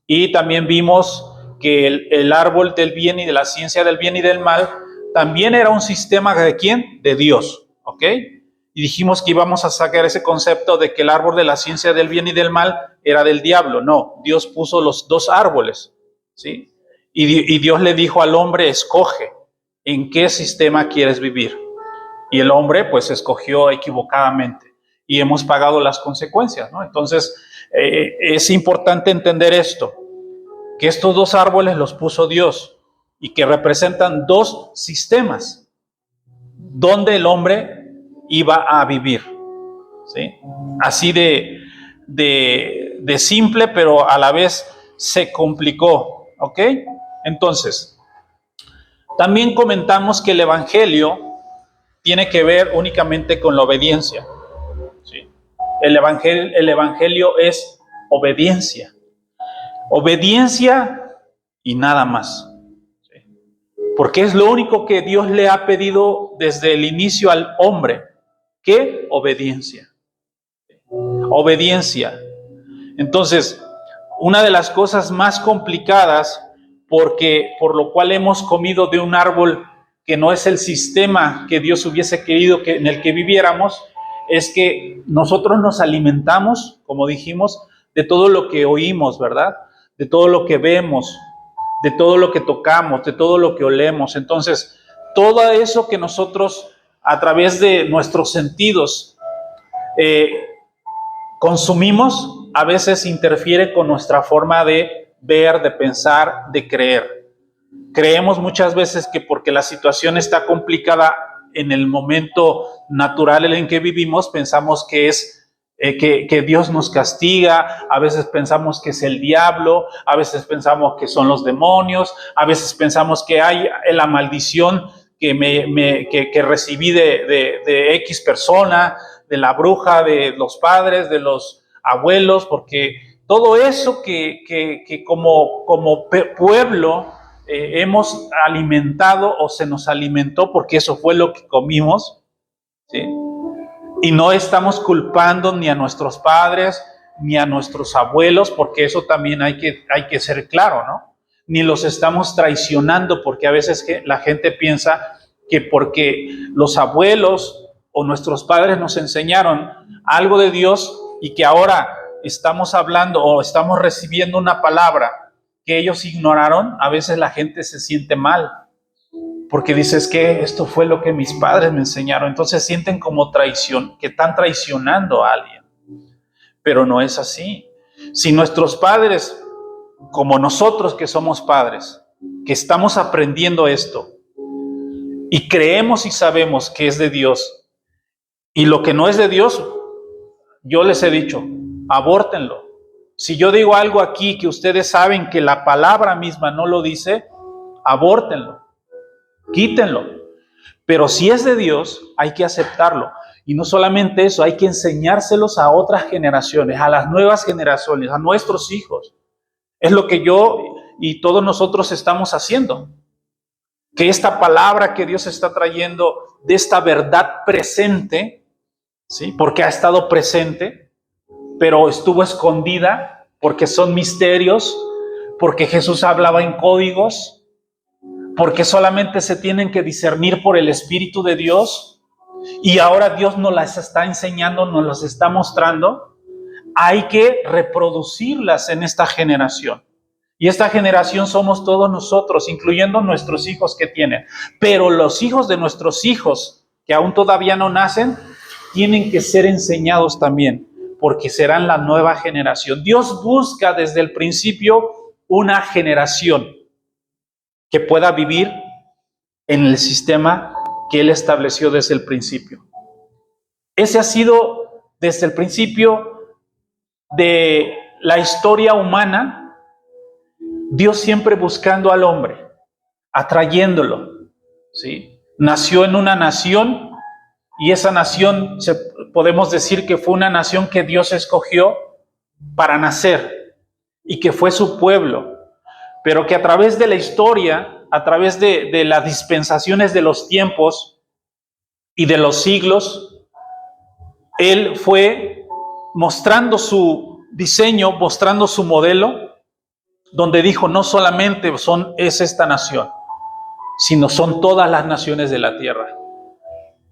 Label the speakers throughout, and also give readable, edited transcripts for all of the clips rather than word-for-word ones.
Speaker 1: Y también vimos que el árbol del bien y de la ciencia del bien y del mal también era un sistema ¿de quién? De Dios, ¿ok? Y dijimos que íbamos a sacar ese concepto de que el árbol de la ciencia del bien y del mal era del diablo. No, Dios puso los dos árboles, ¿sí? Y Dios le dijo al hombre, escoge en qué sistema quieres vivir. Y el hombre pues escogió equivocadamente y hemos pagado las consecuencias, ¿no? Entonces es importante entender esto, que estos dos árboles los puso Dios y que representan dos sistemas donde el hombre iba a vivir, ¿sí? Así de simple, pero a la vez se complicó, ¿ok? Entonces, también comentamos que el Evangelio tiene que ver únicamente con la obediencia, ¿sí? El evangelio es obediencia. Obediencia y nada más, ¿sí? Porque es lo único que Dios le ha pedido desde el inicio al hombre. ¿Qué? Obediencia. Obediencia. Entonces, una de las cosas más complicadas, por lo cual hemos comido de un árbol que no es el sistema que Dios hubiese querido en el que viviéramos, es que nosotros nos alimentamos, como dijimos, de todo lo que oímos, ¿verdad? De todo lo que vemos, de todo lo que tocamos, de todo lo que olemos. Entonces, todo eso que nosotros, a través de nuestros sentidos, consumimos, a veces interfiere con nuestra forma de ver, de pensar, de creer. Creemos muchas veces que porque la situación está complicada en el momento natural en el que vivimos, pensamos que es que Dios nos castiga, a veces pensamos que es el diablo, a veces pensamos que son los demonios, a veces pensamos que hay la maldición que recibí de X persona, de la bruja, de los padres, de los abuelos, porque todo eso que como pueblo hemos alimentado o se nos alimentó porque eso fue lo que comimos, ¿sí? Y no estamos culpando ni a nuestros padres ni a nuestros abuelos, porque eso también hay que ser claro, ¿no? Ni los estamos traicionando, porque a veces la gente piensa que porque los abuelos o nuestros padres nos enseñaron algo de Dios y que ahora estamos hablando o estamos recibiendo una palabra que ellos ignoraron, a veces la gente se siente mal, porque dices que esto fue lo que mis padres me enseñaron. Entonces sienten como traición, que están traicionando a alguien. Pero no es así. Si nuestros padres, como nosotros que somos padres, que estamos aprendiendo esto, y creemos y sabemos que es de Dios, y lo que no es de Dios, yo les he dicho, abórtenlo. Si yo digo algo aquí que ustedes saben que la palabra misma no lo dice, abórtenlo, quítenlo. Pero si es de Dios, hay que aceptarlo. Y no solamente eso, hay que enseñárselos a otras generaciones, a las nuevas generaciones, a nuestros hijos. Es lo que yo y todos nosotros estamos haciendo. Que esta palabra que Dios está trayendo, de esta verdad presente, ¿sí? Porque ha estado presente, pero estuvo escondida, porque son misterios, porque Jesús hablaba en códigos, porque solamente se tienen que discernir por el Espíritu de Dios, y ahora Dios nos las está enseñando, nos las está mostrando. Hay que reproducirlas en esta generación. Y esta generación somos todos nosotros, incluyendo nuestros hijos que tienen. Pero los hijos de nuestros hijos, que aún todavía no nacen, tienen que ser enseñados también, porque serán la nueva generación. Dios busca desde el principio una generación que pueda vivir en el sistema que Él estableció desde el principio. Ese ha sido desde el principio de la historia humana, Dios siempre buscando al hombre, atrayéndolo, ¿sí? Nació en una nación y esa nación podemos decir que fue una nación que Dios escogió para nacer y que fue su pueblo, pero que a través de la historia, a través de las dispensaciones de los tiempos y de los siglos, Él fue mostrando su diseño, mostrando su modelo, donde dijo, no solamente es esta nación, sino son todas las naciones de la tierra,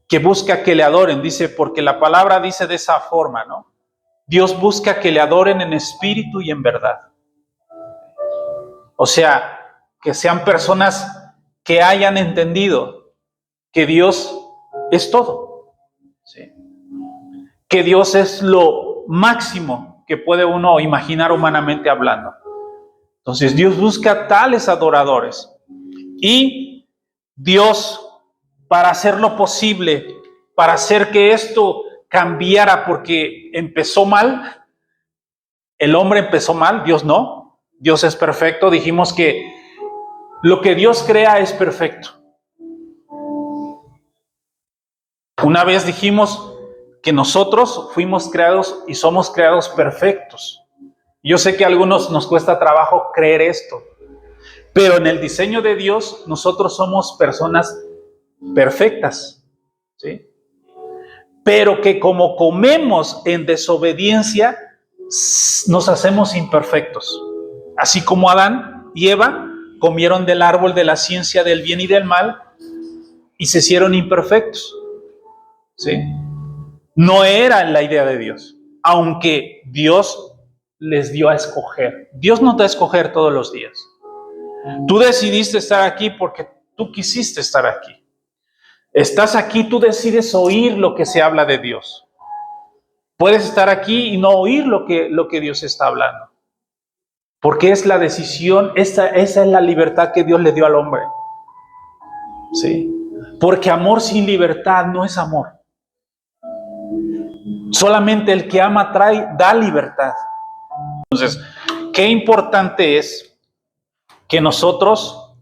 Speaker 1: que busca que le adoren, dice, porque la palabra dice de esa forma, ¿no? Dios busca que le adoren en espíritu y en verdad. O sea, que sean personas que hayan entendido que Dios es todo, ¿sí? Que Dios es lo máximo que puede uno imaginar humanamente hablando. Entonces Dios busca tales adoradores. Y Dios, para hacerlo posible, para hacer que esto cambiara, porque empezó mal, el hombre empezó mal, Dios no. Dios es perfecto. Dijimos que lo que Dios crea es perfecto. Una vez dijimos que nosotros fuimos creados y somos creados perfectos. Yo sé que a algunos nos cuesta trabajo creer esto, pero en el diseño de Dios nosotros somos personas perfectas, ¿sí? Pero que como comemos en desobediencia, nos hacemos imperfectos. Así como Adán y Eva comieron del árbol de la ciencia del bien y del mal y se hicieron imperfectos, ¿sí? No era la idea de Dios, aunque Dios les dio a escoger. Dios no te da a escoger todos los días. Tú decidiste estar aquí porque tú quisiste estar aquí. Estás aquí, tú decides oír lo que se habla de Dios. Puedes estar aquí y no oír lo que Dios está hablando. Porque es la decisión, esa es la libertad que Dios le dio al hombre. ¿Sí? Porque amor sin libertad no es amor. Solamente el que ama da libertad. Entonces, qué importante es que nosotros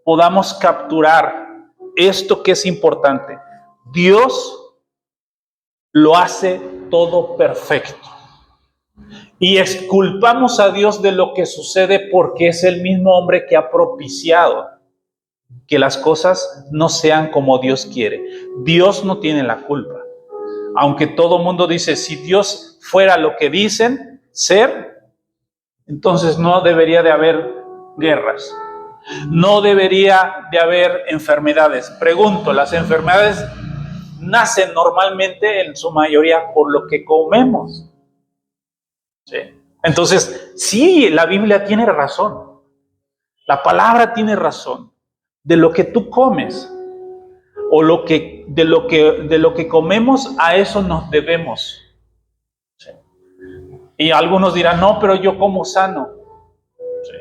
Speaker 1: podamos capturar esto que es importante. Dios lo hace todo perfecto. Y exculpamos a Dios de lo que sucede porque es el mismo hombre que ha propiciado que las cosas no sean como Dios quiere. Dios no tiene la culpa. Aunque todo mundo dice, si Dios fuera lo que dicen ser, entonces no debería de haber guerras. No debería de haber enfermedades. Pregunto, ¿las enfermedades nacen normalmente en su mayoría por lo que comemos? ¿Sí? Entonces, sí, la Biblia tiene razón. La palabra tiene razón. De lo que tú comes o de lo que comemos, a eso nos debemos. ¿Sí? Y algunos dirán, no, pero yo como sano. ¿Sí?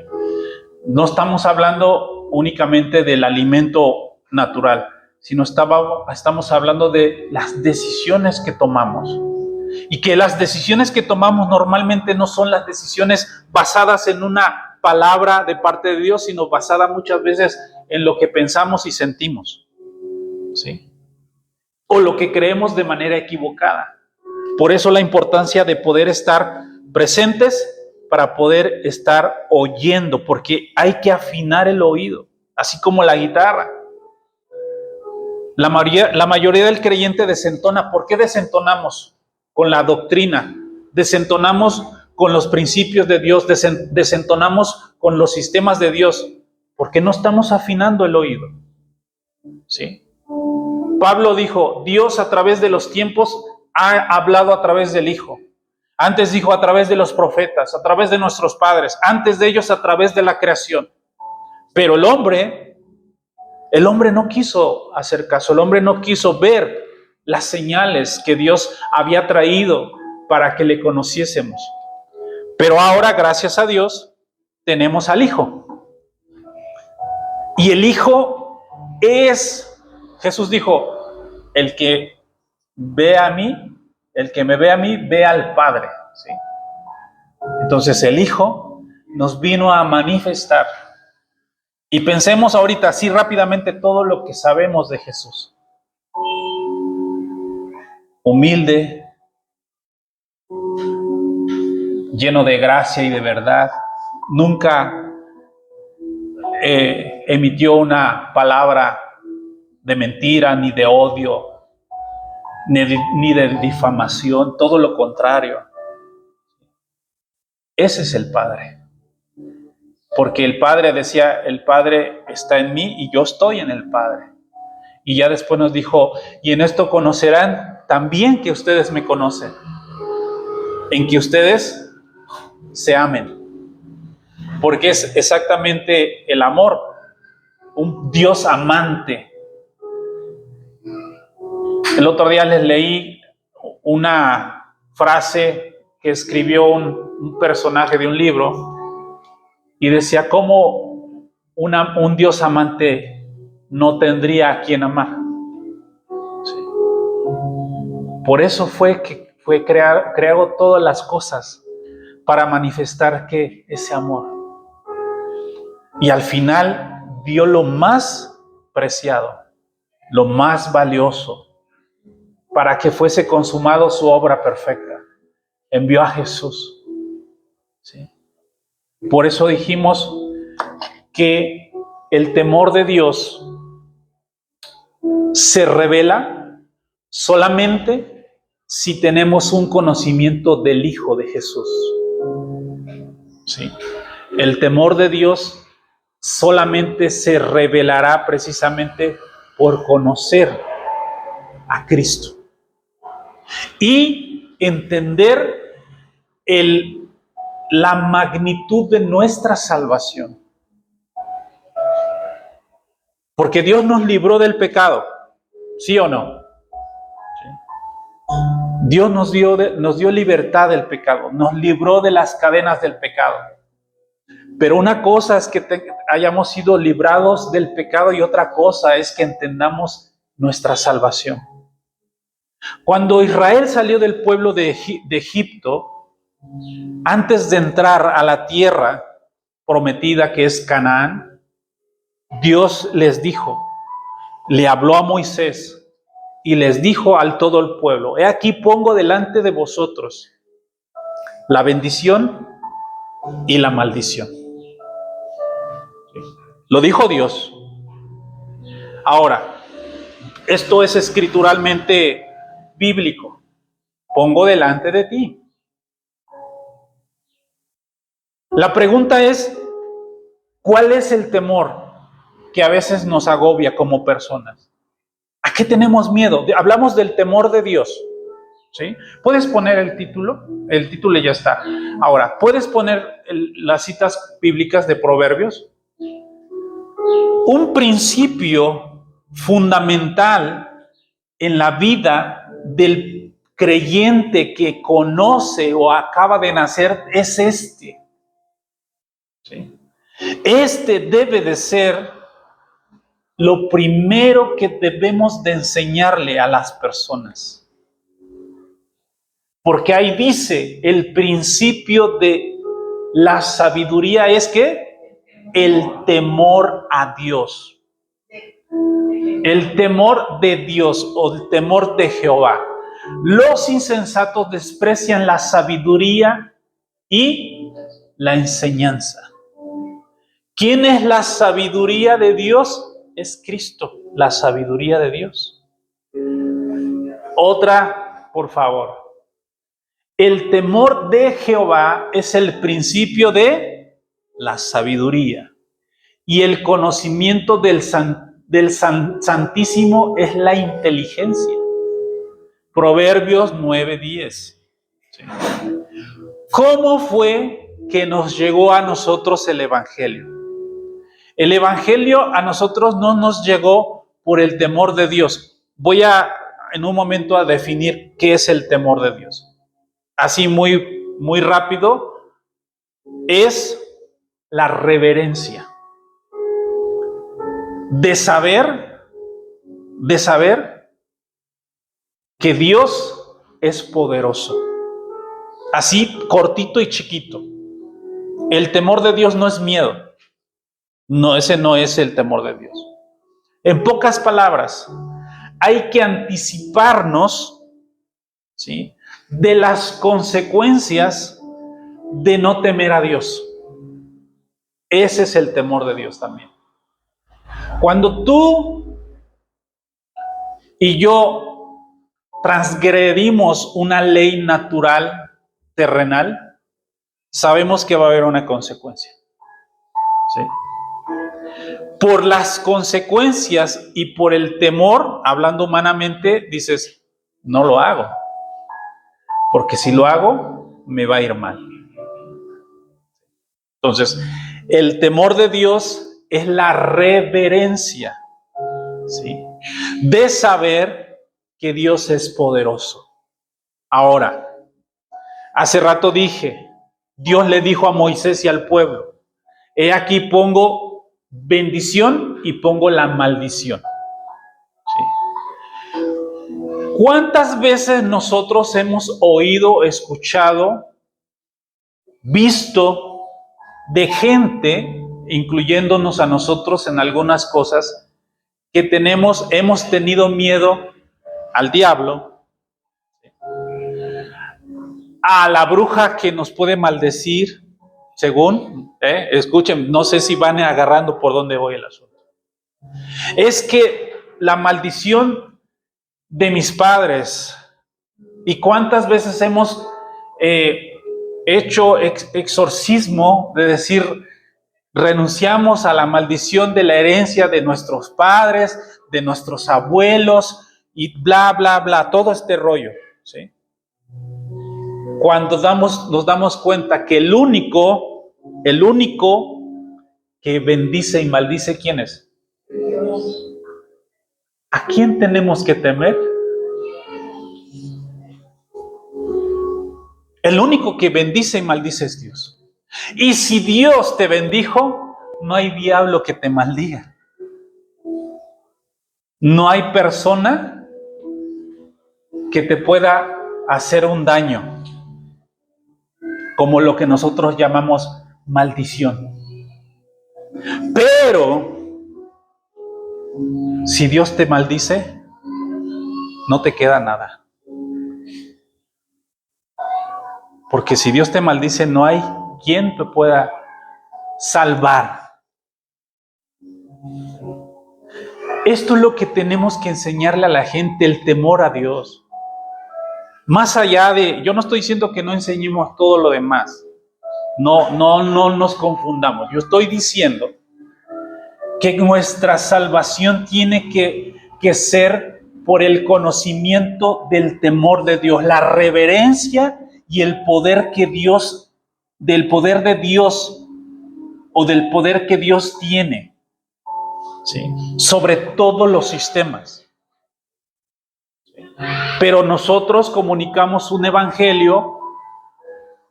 Speaker 1: No estamos hablando únicamente del alimento natural, sino estamos hablando de las decisiones que tomamos. Y que las decisiones que tomamos normalmente no son las decisiones basadas en una palabra de parte de Dios, sino basadas muchas veces en lo que pensamos y sentimos, ¿sí? O lo que creemos de manera equivocada. Por eso la importancia de poder estar presentes para poder estar oyendo, porque hay que afinar el oído, así como la guitarra. La mayoría del creyente desentona. ¿Por qué desentonamos? Con la doctrina, desentonamos con los principios de Dios, desentonamos con los sistemas de Dios, porque no estamos afinando el oído. ¿Sí? Pablo dijo, Dios a través de los tiempos ha hablado a través del Hijo. Antes dijo a través de los profetas, a través de nuestros padres, antes de ellos a través de la creación. Pero el hombre no quiso hacer caso, el hombre no quiso ver las señales que Dios había traído para que le conociésemos. Pero ahora, gracias a Dios, tenemos al Hijo. Y el Hijo es, Jesús dijo, el que ve a mí, el que me ve a mí, ve al Padre. ¿Sí? Entonces el Hijo nos vino a manifestar. Y pensemos ahorita así rápidamente todo lo que sabemos de Jesús. Humilde, lleno de gracia y de verdad, nunca emitió una palabra de mentira, ni de odio, ni de difamación, todo lo contrario. Ese es el Padre. Porque el Padre decía, el Padre está en mí y yo estoy en el Padre. Y ya después nos dijo, y en esto conocerán también que ustedes me conocen, en que ustedes se amen. Porque es exactamente el amor, un Dios amante. El otro día les leí una frase que escribió un personaje de un libro y decía, ¿cómo un Dios amante no tendría a quien amar? Sí. Por eso fue que creado todas las cosas para manifestar que ese amor. Y al final dio lo más preciado, lo más valioso, para que fuese consumado su obra perfecta. Envió a Jesús. ¿Sí? Por eso dijimos que el temor de Dios se revela solamente si tenemos un conocimiento del Hijo de Jesús. ¿Sí? El temor de Dios solamente se revelará precisamente por conocer a Cristo y entender la magnitud de nuestra salvación. Porque Dios nos libró del pecado, ¿sí o no? ¿Sí? Dios nos dio libertad del pecado, nos libró de las cadenas del pecado. Pero una cosa es que hayamos sido librados del pecado y otra cosa es que entendamos nuestra salvación. Cuando Israel salió del pueblo de Egipto, antes de entrar a la tierra prometida que es Canaán, Dios les dijo, le habló a Moisés y les dijo al todo el pueblo, he aquí pongo delante de vosotros la bendición y la maldición. Lo dijo Dios. Ahora, esto es escrituralmente bíblico. Pongo delante de ti. La pregunta es, ¿cuál es el temor que a veces nos agobia como personas? ¿A qué tenemos miedo? Hablamos del temor de Dios. ¿Sí? ¿Puedes poner el título? El título ya está. Ahora, ¿puedes poner las citas bíblicas de Proverbios? Un principio fundamental en la vida del creyente que conoce o acaba de nacer es este. ¿Sí? Este debe de ser lo primero que debemos de enseñarle a las personas. Porque ahí dice, el principio de la sabiduría es que el temor a Dios. El temor de Dios o el temor de Jehová. Los insensatos desprecian la sabiduría y la enseñanza. ¿Quién es la sabiduría de Dios? Es Cristo, la sabiduría de Dios. Otra, por favor. El temor de Jehová es el principio de la sabiduría. Y el conocimiento del Santísimo es la inteligencia. Proverbios 9:10. ¿Sí? ¿Cómo fue que nos llegó a nosotros el Evangelio? El Evangelio a nosotros no nos llegó por el temor de Dios. Voy en un momento a definir qué es el temor de Dios. Así muy rápido, es la reverencia. De saber que Dios es poderoso. Así cortito y chiquito. El temor de Dios no es miedo. No, ese no es el temor de Dios. En pocas palabras, hay que anticiparnos, ¿sí?, de las consecuencias de no temer a Dios. Ese es el temor de Dios también. Cuando tú y yo transgredimos una ley natural, terrenal, sabemos que va a haber una consecuencia. ¿sí? Por las consecuencias y por el temor, hablando humanamente, dices, no lo hago, porque si lo hago, me va a ir mal. Entonces, el temor de Dios es la reverencia, ¿sí? De saber que Dios es poderoso. Ahora, hace rato dije, Dios le dijo a Moisés y al pueblo, he aquí pongo bendición y pongo la maldición. ¿Sí? ¿Cuántas veces nosotros hemos oído, escuchado, visto de gente, incluyéndonos a nosotros en algunas cosas, que hemos tenido miedo al diablo, a la bruja que nos puede maldecir, según, escuchen, no sé si van agarrando por dónde voy el asunto. Es que la maldición de mis padres, y cuántas veces hemos hecho exorcismo de decir, renunciamos a la maldición de la herencia de nuestros padres, de nuestros abuelos, y bla, bla, bla, todo este rollo, ¿sí? Cuando nos damos cuenta que el único que bendice y maldice, ¿quién es? Dios. ¿A quién tenemos que temer? El único que bendice y maldice es Dios. Y si Dios te bendijo, no hay diablo que te maldiga. No hay persona que te pueda hacer un daño, como lo que nosotros llamamos maldición. Pero si Dios te maldice, no te queda nada. Porque si Dios te maldice, no hay quien te pueda salvar. Esto es lo que tenemos que enseñarle a la gente, el temor a Dios. Más allá de, yo no estoy diciendo que no enseñemos todo lo demás. No nos confundamos. Yo estoy diciendo que nuestra salvación tiene que ser por el conocimiento del temor de Dios, la reverencia y el poder que Dios, del poder de Dios o del poder que Dios tiene, ¿sí? Sobre todos los sistemas. Pero nosotros comunicamos un evangelio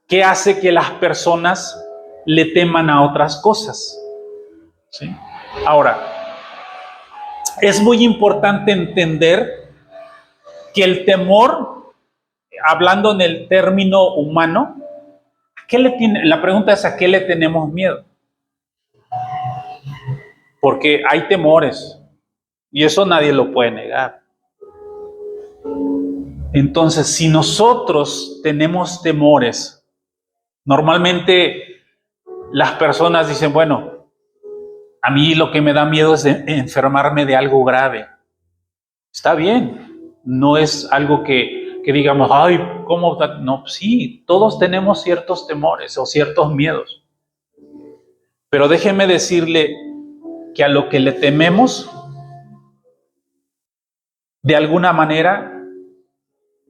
Speaker 1: que hace que las personas le teman a otras cosas, ¿sí? Ahora, es muy importante entender que el temor, hablando en el término humano, la pregunta es ¿a qué le tenemos miedo? Porque hay temores y eso nadie lo puede negar. Entonces, si nosotros tenemos temores, normalmente las personas dicen, bueno, a mí lo que me da miedo es enfermarme de algo grave. Está bien, no es algo que digamos, ay, ¿cómo? No, sí, todos tenemos ciertos temores o ciertos miedos. Pero déjeme decirle que a lo que le tememos, de alguna manera,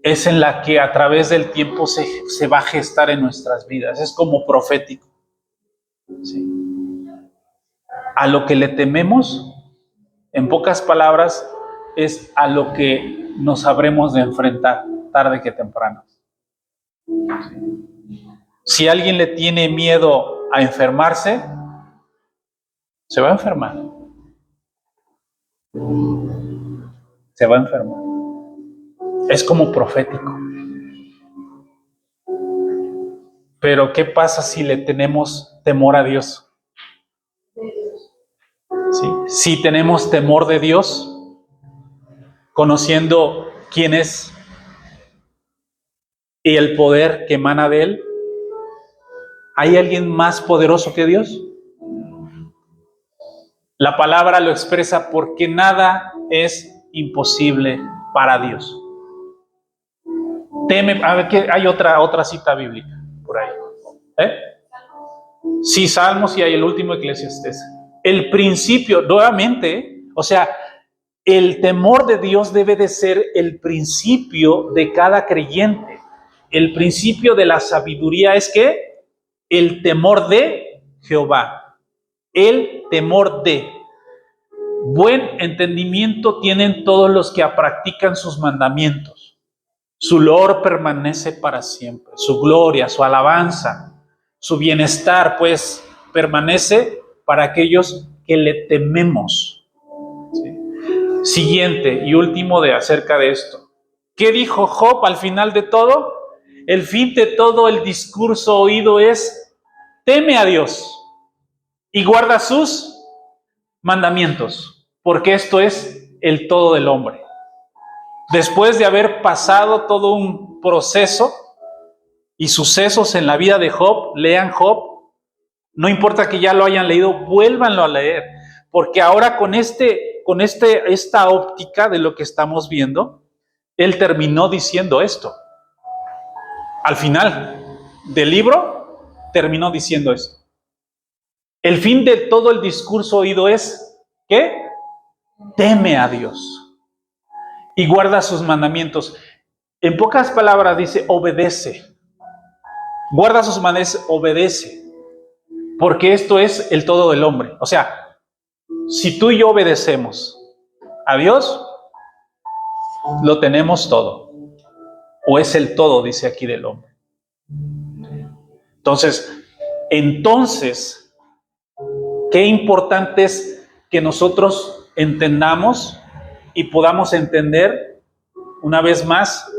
Speaker 1: es en la que a través del tiempo se va a gestar en nuestras vidas. Es como profético. ¿Sí? A lo que le tememos, en pocas palabras, es a lo que nos habremos de enfrentar tarde que temprano. ¿Sí? Si alguien le tiene miedo a enfermarse, se va a enfermar. Se va a enfermar. Es como profético. Pero ¿qué pasa si le tenemos temor a Dios? ¿Sí? Si tenemos temor de Dios, conociendo quién es y el poder que emana de Él, ¿hay alguien más poderoso que Dios? La palabra lo expresa porque nada es imposible para Dios. A ver, hay otra cita bíblica por ahí. Sí, Salmos y hay el último Eclesiastés. El principio, nuevamente, o sea, el temor de Dios debe de ser el principio de cada creyente. El principio de la sabiduría es que el temor de Jehová. El temor de. Buen entendimiento tienen todos los que practican sus mandamientos. Su loor permanece para siempre. Su gloria, su alabanza, su bienestar, pues, permanece para aquellos que le tememos. ¿Sí? Siguiente y último de acerca de esto. ¿Qué dijo Job al final de todo? El fin de todo el discurso oído es: teme a Dios y guarda sus mandamientos, porque esto es el todo del hombre. Después de haber pasado todo un proceso y sucesos en la vida de Job, lean Job, no importa que ya lo hayan leído, vuélvanlo a leer, porque ahora con esta óptica de lo que estamos viendo, él terminó diciendo esto. Al final del libro, terminó diciendo esto. El fin de todo el discurso oído es, ¿qué? Teme a Dios y guarda sus mandamientos. En pocas palabras dice, obedece. Guarda sus mandamientos, obedece. Porque esto es el todo del hombre. O sea, si tú y yo obedecemos a Dios, lo tenemos todo. O es el todo, dice aquí, del hombre. Entonces, qué importante es que nosotros entendamos y podamos entender una vez más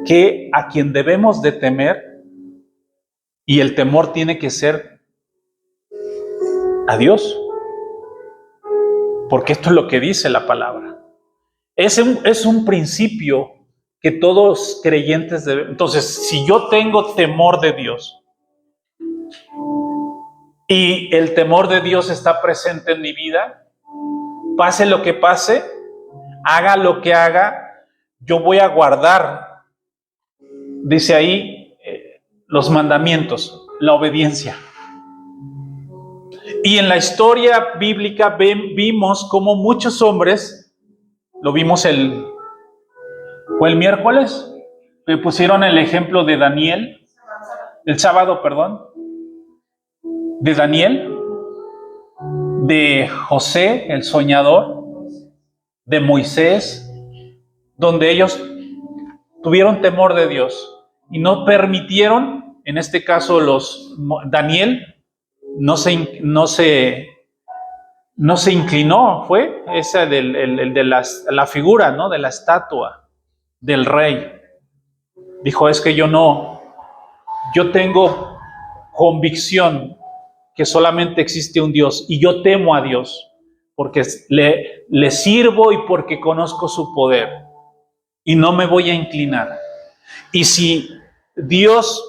Speaker 1: que a quien debemos de temer, y el temor tiene que ser a Dios, porque esto es lo que dice la palabra. Es un principio que todos creyentes deben. Entonces, si yo tengo temor de Dios y el temor de Dios está presente en mi vida, pase lo que pase, haga lo que haga, yo voy a guardar, dice ahí, los mandamientos, la obediencia. Y en la historia bíblica vimos cómo muchos hombres, lo vimos ¿fue el miércoles? Me pusieron el ejemplo de Daniel, el sábado, perdón, de Daniel, de José, el soñador, de Moisés, donde ellos tuvieron temor de Dios y no permitieron, en este caso Daniel, no se inclinó, fue esa el de la figura, ¿no? De la estatua del rey. Dijo, es que yo tengo convicción que solamente existe un Dios y yo temo a Dios porque le sirvo y porque conozco su poder y no me voy a inclinar. Y si Dios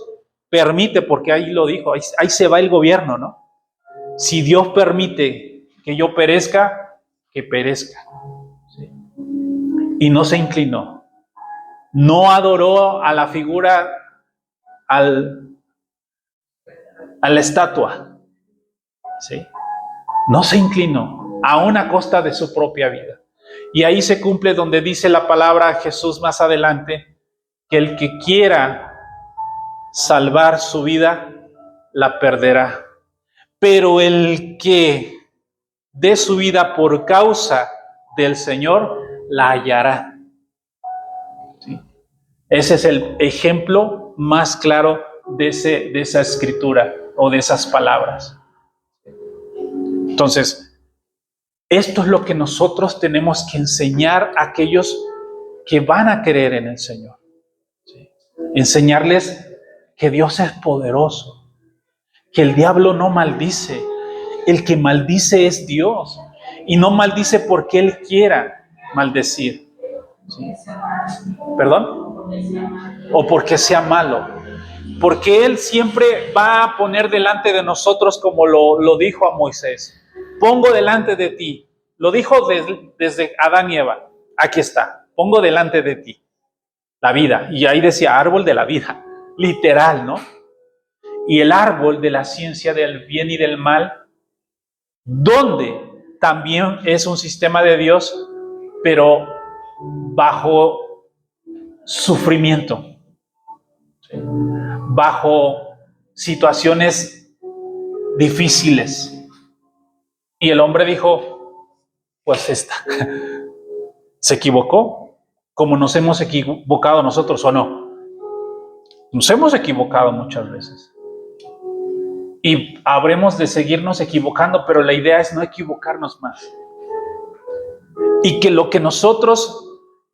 Speaker 1: permite, porque ahí lo dijo, ahí se va el gobierno, ¿no? Si Dios permite que yo perezca, que perezca. ¿Sí? Y no se inclinó. No adoró a la figura, a la estatua. ¿Sí? No se inclinó, aún a costa de su propia vida. Y ahí se cumple donde dice la palabra Jesús más adelante, que el que quiera salvar su vida, la perderá. Pero el que dé su vida por causa del Señor, la hallará. ¿Sí? Ese es el ejemplo más claro de esa escritura o de esas palabras. Entonces, esto es lo que nosotros tenemos que enseñar a aquellos que van a creer en el Señor. ¿Sí? Enseñarles que Dios es poderoso, que el diablo no maldice. El que maldice es Dios. Y no maldice porque Él quiera maldecir. ¿Sí? ¿Perdón? O porque sea malo. Porque Él siempre va a poner delante de nosotros, como lo dijo a Moisés. Pongo delante de ti. Lo dijo desde Adán y Eva. Aquí está. Pongo delante de ti la vida. Y ahí decía árbol de la vida. Literal, ¿no? y el árbol de la ciencia del bien y del mal, donde también es un sistema de Dios, pero bajo sufrimiento, ¿sí? Bajo situaciones difíciles. Y el hombre dijo, pues esta, se equivocó, como nos hemos equivocado nosotros, ¿o no? Nos hemos equivocado muchas veces. Y habremos de seguirnos equivocando, pero la idea es no equivocarnos más. Y que lo que nosotros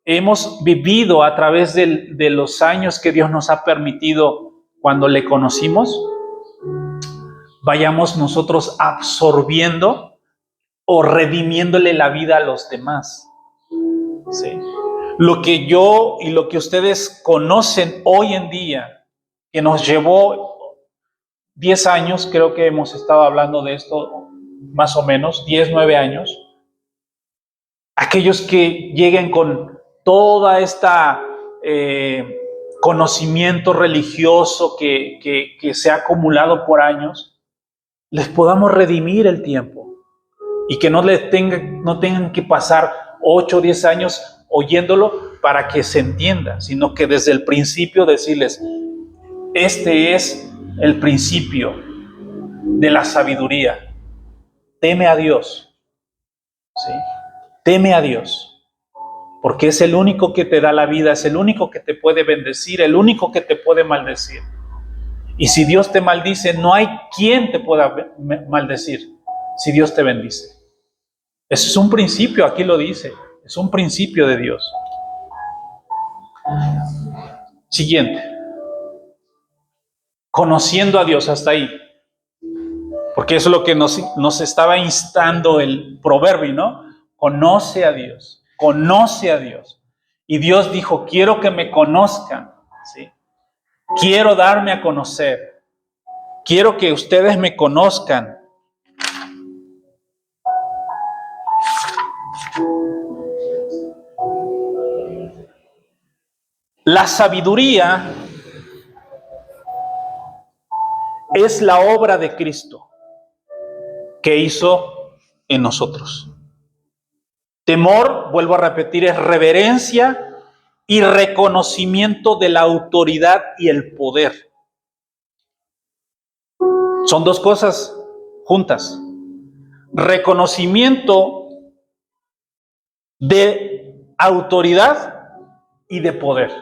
Speaker 1: hemos vivido a través de los años que Dios nos ha permitido cuando le conocimos, vayamos nosotros absorbiendo o redimiéndole la vida a los demás. ¿Sí? Lo que yo y lo que ustedes conocen hoy en día, que nos llevó 10 años, creo que hemos estado hablando de esto más o menos, 10, 9 años, aquellos que lleguen con toda esta conocimiento religioso que se ha acumulado por años, les podamos redimir el tiempo y que no tengan que pasar 8 o 10 años oyéndolo para que se entienda, sino que desde el principio decirles, este es el principio de la sabiduría. Teme a Dios, ¿sí? Teme a Dios, porque es el único que te da la vida, es el único que te puede bendecir, el único que te puede maldecir. Y si Dios te maldice, no hay quien te pueda maldecir si Dios te bendice. Eso es un principio, aquí lo dice, es un principio de Dios. Siguiente. Conociendo a Dios, hasta ahí. Porque eso es lo que nos estaba instando el proverbio, ¿no? Conoce a Dios, conoce a Dios. Y Dios dijo, quiero que me conozcan, ¿sí? Quiero darme a conocer. Quiero que ustedes me conozcan. La sabiduría es la obra de Cristo que hizo en nosotros. Temor, vuelvo a repetir, es reverencia y reconocimiento de la autoridad y el poder. Son dos cosas juntas. Reconocimiento de autoridad y de poder.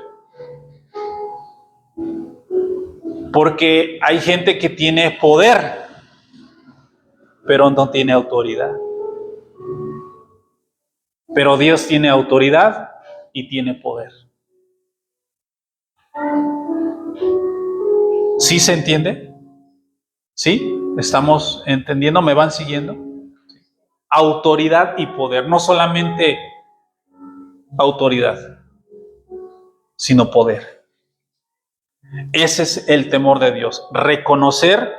Speaker 1: Porque hay gente que tiene poder, pero no tiene autoridad. Pero Dios tiene autoridad y tiene poder. ¿Sí se entiende? ¿Sí? ¿Estamos entendiendo? ¿Me van siguiendo? Autoridad y poder. No solamente autoridad, sino poder. Ese es el temor de Dios. Reconocer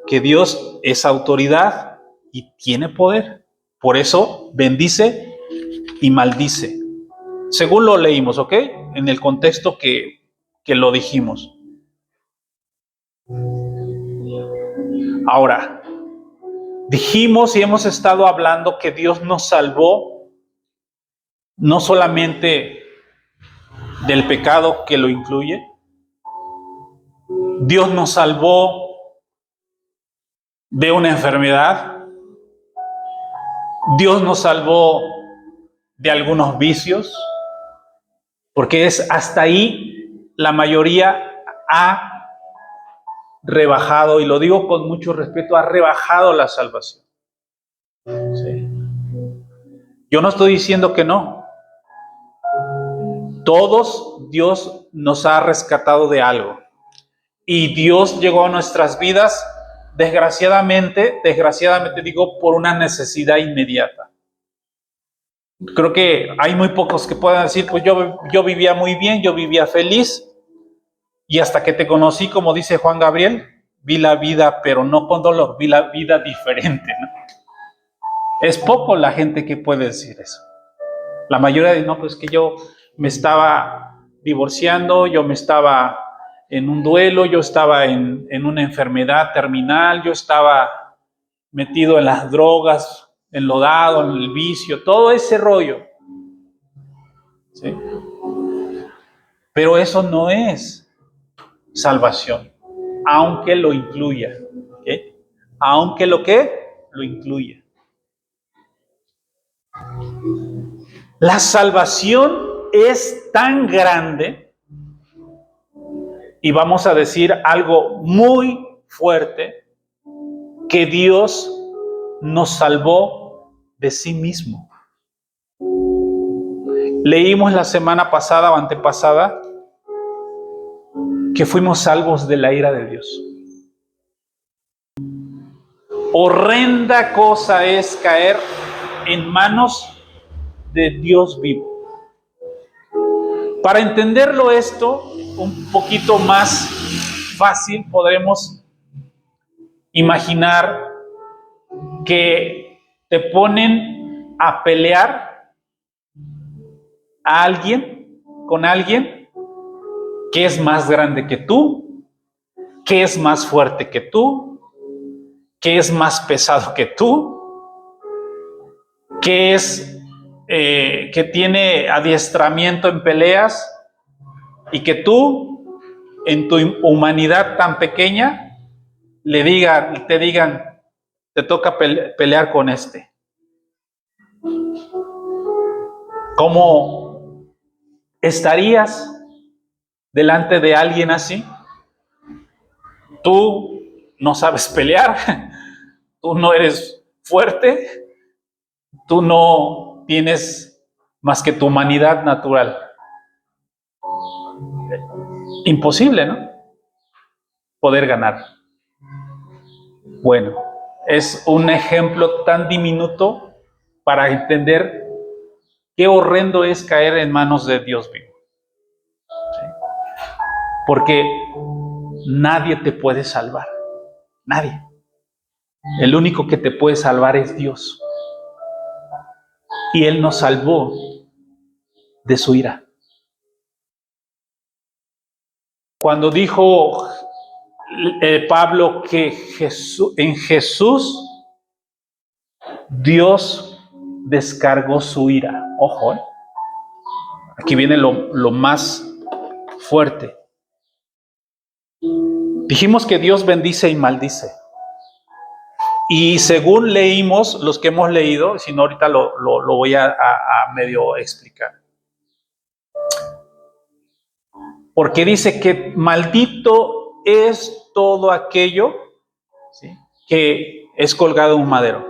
Speaker 1: que Dios es autoridad y tiene poder. Por eso bendice y maldice. Según lo leímos, ¿ok? En el contexto que lo dijimos. Ahora, dijimos y hemos estado hablando que Dios nos salvó no solamente del pecado que lo incluye, Dios nos salvó de una enfermedad, Dios nos salvó de algunos vicios, porque es hasta ahí la mayoría ha rebajado, y lo digo con mucho respeto, ha rebajado la salvación. ¿Sí? Yo no estoy diciendo que no. Todos Dios nos ha rescatado de algo. Y Dios llegó a nuestras vidas, desgraciadamente digo, por una necesidad inmediata. Creo que hay muy pocos que puedan decir, pues yo vivía muy bien, yo vivía feliz, y hasta que te conocí, como dice Juan Gabriel, vi la vida, pero no con dolor, vi la vida diferente, ¿no? Es poco la gente que puede decir eso. La mayoría dice, no, pues que yo me estaba divorciando, yo me estaba en un duelo, yo estaba en una enfermedad terminal, yo estaba metido en las drogas, enlodado en el vicio, todo ese rollo. ¿Sí? Pero eso no es salvación, aunque lo incluya. ¿Okay? Aunque lo incluya. La salvación es tan grande, y vamos a decir algo muy fuerte, que Dios nos salvó de sí mismo. Leímos la semana pasada o antepasada que fuimos salvos de la ira de Dios. Horrenda cosa es caer en manos de Dios vivo. Para entenderlo esto un poquito más fácil, podremos imaginar que te ponen a pelear a alguien, con alguien que es más grande que tú, que es más fuerte que tú, que es más pesado que tú, que tiene adiestramiento en peleas, y que tú, en tu humanidad tan pequeña, te digan, te toca pelear con este. ¿Cómo estarías delante de alguien así? Tú no sabes pelear, tú no eres fuerte, tú no tienes más que tu humanidad natural. Imposible, ¿no? Poder ganar. Bueno, es un ejemplo tan diminuto para entender qué horrendo es caer en manos de Dios vivo. ¿Sí? Porque nadie te puede salvar. Nadie. El único que te puede salvar es Dios. Y Él nos salvó de su ira. Cuando dijo Pablo que en Jesús Dios descargó su ira. Ojo, aquí viene lo más fuerte. Dijimos que Dios bendice y maldice. Y según leímos, los que hemos leído, si no ahorita lo voy a medio explicar. Porque dice que maldito es todo aquello, ¿sí?, que es colgado en un madero.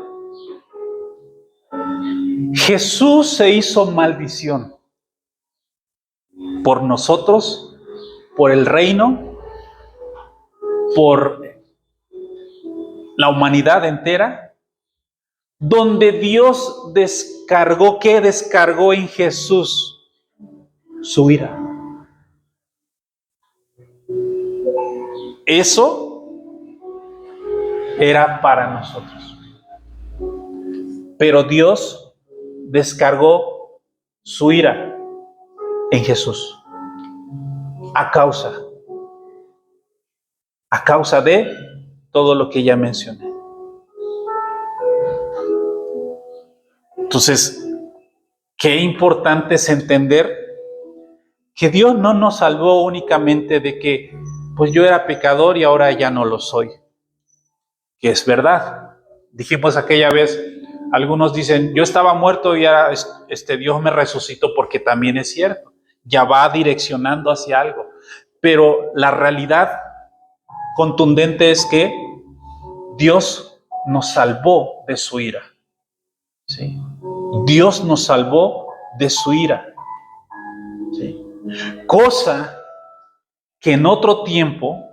Speaker 1: Jesús se hizo maldición por nosotros, por el reino, por la humanidad entera, donde Dios descargó, ¿qué descargó en Jesús? Su ira. Eso era para nosotros. Pero Dios descargó su ira en Jesús a causa de todo lo que ya mencioné. Entonces, qué importante es entender que Dios no nos salvó únicamente de que, pues yo era pecador y ahora ya no lo soy. Que es verdad. Dijimos aquella vez, algunos dicen, yo estaba muerto y ahora Dios me resucitó, porque también es cierto. Ya va direccionando hacia algo. Pero la realidad contundente es que Dios nos salvó de su ira. ¿Sí? Dios nos salvó de su ira. ¿Sí? Cosa que en otro tiempo,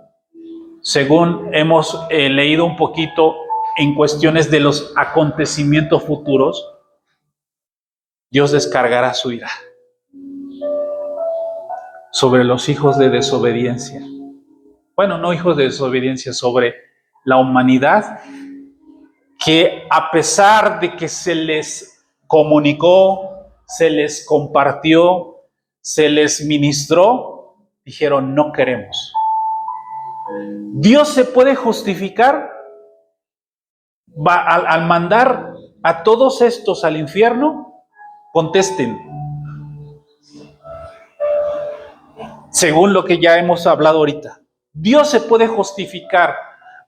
Speaker 1: según hemos leído un poquito en cuestiones de los acontecimientos futuros, Dios descargará su ira sobre los hijos de desobediencia. Bueno, no hijos de desobediencia, sobre la humanidad, que a pesar de que se les comunicó, se les compartió, se les ministró, dijeron, no queremos. Dios se puede justificar al mandar a todos estos al infierno. Contesten. Según lo que ya hemos hablado ahorita, Dios se puede justificar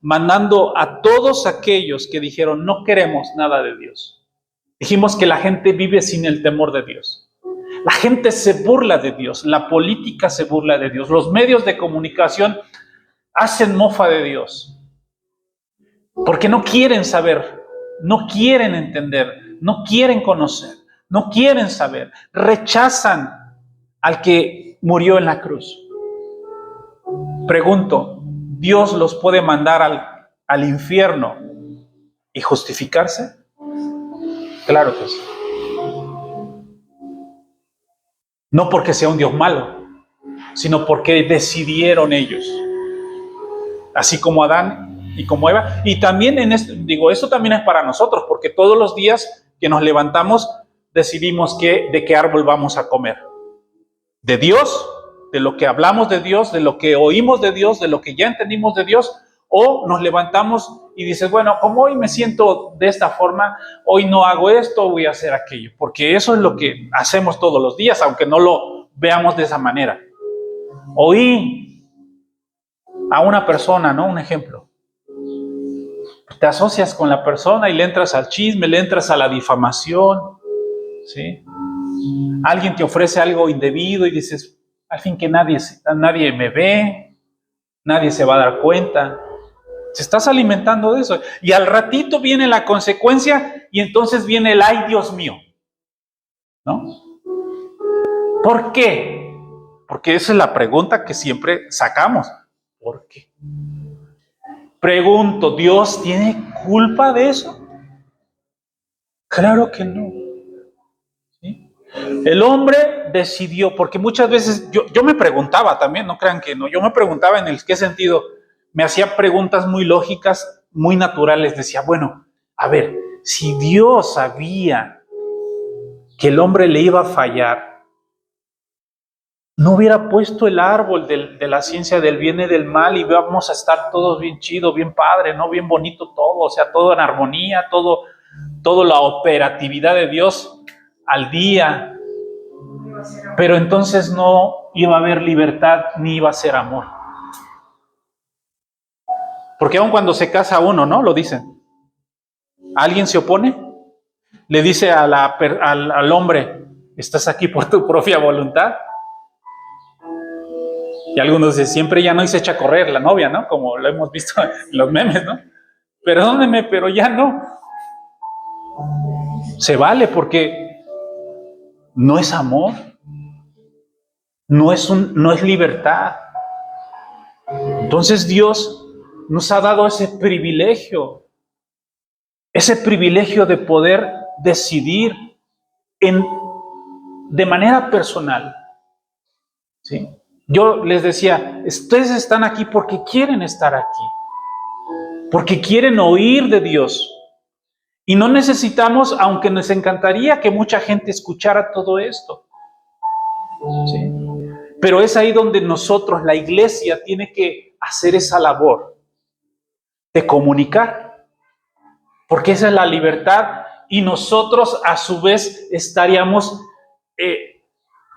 Speaker 1: mandando a todos aquellos que dijeron no queremos nada de Dios. Dijimos que la gente vive sin el temor de Dios. La gente se burla de Dios, la política se burla de Dios, los medios de comunicación hacen mofa de Dios. Porque no quieren saber, no quieren entender, no quieren conocer, no quieren saber. Rechazan al que murió en la cruz. Pregunto, ¿Dios los puede mandar al infierno y justificarse? Claro que sí. No porque sea un Dios malo, sino porque decidieron ellos. Así como Adán y como Eva. Y también esto también es para nosotros, porque todos los días que nos levantamos decidimos de qué árbol vamos a comer. De Dios, de lo que hablamos de Dios, de lo que oímos de Dios, de lo que ya entendimos de Dios, o nos levantamos y dices, bueno, como hoy me siento de esta forma, hoy no hago esto, voy a hacer aquello, porque eso es lo que hacemos todos los días, aunque no lo veamos de esa manera. Oí a una persona, ¿no? Un ejemplo. Te asocias con la persona y le entras al chisme, le entras a la difamación, ¿sí? Alguien te ofrece algo indebido y dices, al fin que nadie me ve, nadie se va a dar cuenta. Te estás alimentando de eso. Y al ratito viene la consecuencia y entonces viene el ay, Dios mío, ¿no? ¿Por qué? Porque esa es la pregunta que siempre sacamos. ¿Por qué? Pregunto, ¿Dios tiene culpa de eso? Claro que no. ¿Sí? El hombre decidió, porque muchas veces yo me preguntaba también, no crean que no, yo me preguntaba en el qué sentido, me hacía preguntas muy lógicas, muy naturales, decía, bueno, a ver, si Dios sabía que el hombre le iba a fallar, no hubiera puesto el árbol de la ciencia del bien y del mal y vamos a estar todos bien chido, bien padre, ¿no? Bien bonito todo, o sea, todo en armonía, todo la operatividad de Dios al día. Pero entonces no iba a haber libertad ni iba a ser amor. Porque aun cuando se casa uno, ¿no? Lo dicen. ¿Alguien se opone? Le dice al hombre, ¿estás aquí por tu propia voluntad? Y algunos dicen, siempre ya no se echa a correr la novia, ¿no? Como lo hemos visto en los memes, ¿no? Perdóneme, pero ya no. Se vale porque no es amor. No es libertad. Entonces Dios nos ha dado ese privilegio de poder decidir de manera personal. ¿Sí? Yo les decía, ustedes están aquí porque quieren estar aquí, porque quieren oír de Dios. Y no necesitamos, aunque nos encantaría que mucha gente escuchara todo esto. ¿Sí? Pero es ahí donde nosotros, la iglesia, tiene que hacer esa labor de comunicar, porque esa es la libertad y nosotros a su vez estaríamos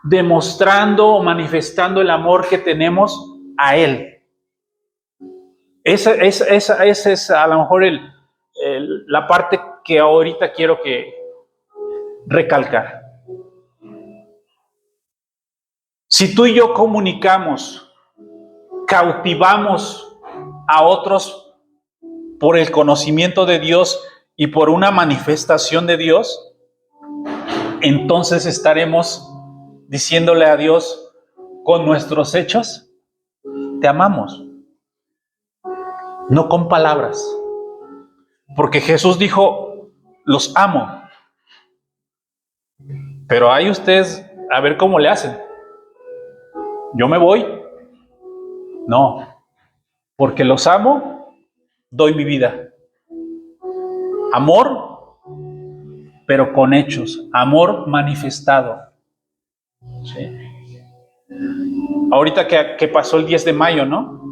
Speaker 1: demostrando o manifestando el amor que tenemos a Él. Esa es a lo mejor la parte que ahorita quiero recalcar. Si tú y yo comunicamos, cautivamos a otros por el conocimiento de Dios y por una manifestación de Dios, entonces estaremos diciéndole a Dios con nuestros hechos, te amamos, no con palabras. Porque Jesús dijo, los amo. Pero ahí ustedes, a ver cómo le hacen. ¿Yo me voy? No. Porque los amo, doy mi vida. Amor, pero con hechos. Amor manifestado. ¿Sí? Ahorita que pasó el 10 de mayo, ¿no?